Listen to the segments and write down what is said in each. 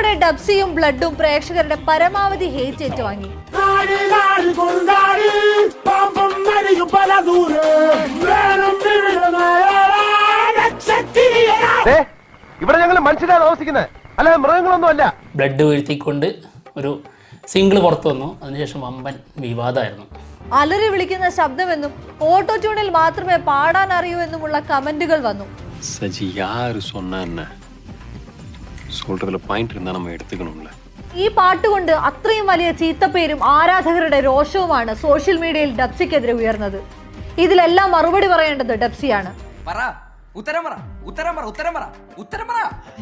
ഇതോടെ ഡബ്സിയും ബ്ലഡും പ്രേക്ഷകരുടെ പരമാവധി ഹേറ്റ് ഏറ്റുവാങ്ങി. ഇവിടെ ഞങ്ങൾ മനുഷ്യരാണ് താമസിക്കുന്നത്, അല്ല മൃഗങ്ങളൊന്നും അല്ല. ബ്ലഡ് വീഴ്ത്തിക്കൊണ്ട് ഒരു സിംഗിൾ പുറത്തു വന്നു. അതിനുശേഷം വമ്പൻ വിവാദമായിരുന്നു. അലറി വിളിക്കുന്ന ശബ്ദമെന്നും ഓട്ടോ ട്യൂണിൽ മാത്രമേ പാടാൻ അറിയൂ എന്നുമുള്ള കമന്റുകൾ വന്നു. സജി യാര് சொன்னா சொல்றதுல பாயிண்ட் இருந்தா நம்ம எடுத்துக்கணும்ல. ഈ പാട്ടുകൊണ്ട് അത്രയും വലിയ ചീത്തപ്പേരും ആരാധകരുടെ രോഷവുമാണ് സോഷ്യൽ മീഡിയയിൽ ഡബ്സിക്കെതിരെ ഉയർന്നത്. ഇതിലെല്ലാം മറുപടി പറയേണ്ടത് ഡബ്സിയാണ്.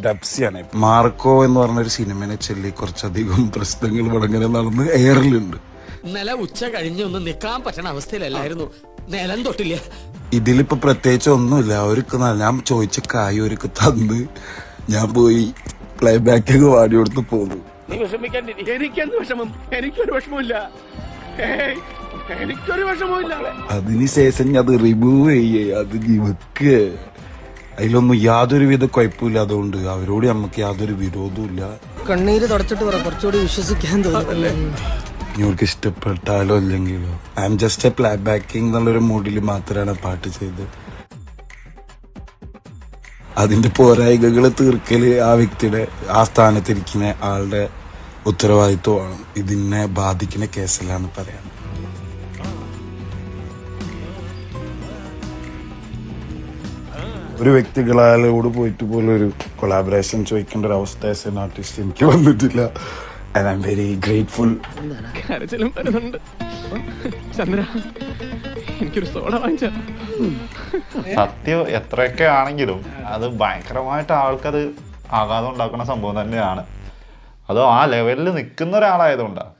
ഡബ്സിയാണ്. മാർക്കോ എന്ന് പറഞ്ഞൊരു സിനിമനെ ചൊല്ലി കുറച്ചധികം പ്രശ്നങ്ങൾ വടങ്ങനെ നടന്ന് എയറിലുണ്ട്. ഇന്നലെ ഉച്ച കഴിഞ്ഞൊന്നും നിക്കാൻ പറ്റണ അവസ്ഥയിലല്ലായിരുന്നു, നിലം തൊട്ടില്ല. ഇതിലിപ്പോ പ്രത്യേകിച്ച് ഒന്നുമില്ല. അവർക്ക് ഞാൻ ചോദിച്ച കായ് അവർക്ക് തന്ന് ഞാൻ പോയി പ്ലേ ബാക്കൊക്കെ പാടി കൊടുത്ത് പോന്നു. അതിനുശേഷം അത് റിമൂവ് ചെയ്യേ, അത് വെക്ക്, അതിലൊന്നും യാതൊരുവിധ കുഴപ്പമില്ല. അതുകൊണ്ട് അവരോട് നമുക്ക് യാതൊരു വിരോധവും ഇല്ല. കണ്ണീര് തുടച്ചിട്ട് കുറച്ചുകൂടി വിശ്വസിക്കാൻ തോന്നുന്നു. നിങ്ങൾക്ക് ഇഷ്ടപ്പെട്ടാലോ അല്ലെങ്കിലോ I am just A play backing എന്നുള്ളൊരു മൂഡിൽ മാത്രമാണ് പാട്ട് ചെയ്തത്. അതിന്റെ പോരായികകൾ തീർക്കല് ആ വ്യക്തിയുടെ, ആ സ്ഥാനത്തിരിക്കുന്ന ആളുടെ ഉത്തരവാദിത്വമാണ്. ഇതിനെ ബാധിക്കുന്ന കേസല്ലാന്ന് പറയാൻ. ഒരു വ്യക്തികളോട് പോയിട്ട് പോലും ഒരു കൊളാബറേഷൻ ചോദിക്കേണ്ട ഒരു അവസ്ഥ ആസ് എൻ ആർട്ടിസ്റ്റ് എനിക്ക് വന്നിട്ടില്ല. And I'm very grateful. സത്യം എത്രയൊക്കെ ആണെങ്കിലും അത് ഭയങ്കരമായിട്ട് ആൾക്കത് ആഘാതം ഉണ്ടാക്കുന്ന സംഭവം തന്നെയാണ്. അതോ ആ ലെവലിൽ നിൽക്കുന്ന ഒരാളായതുകൊണ്ടാണ്.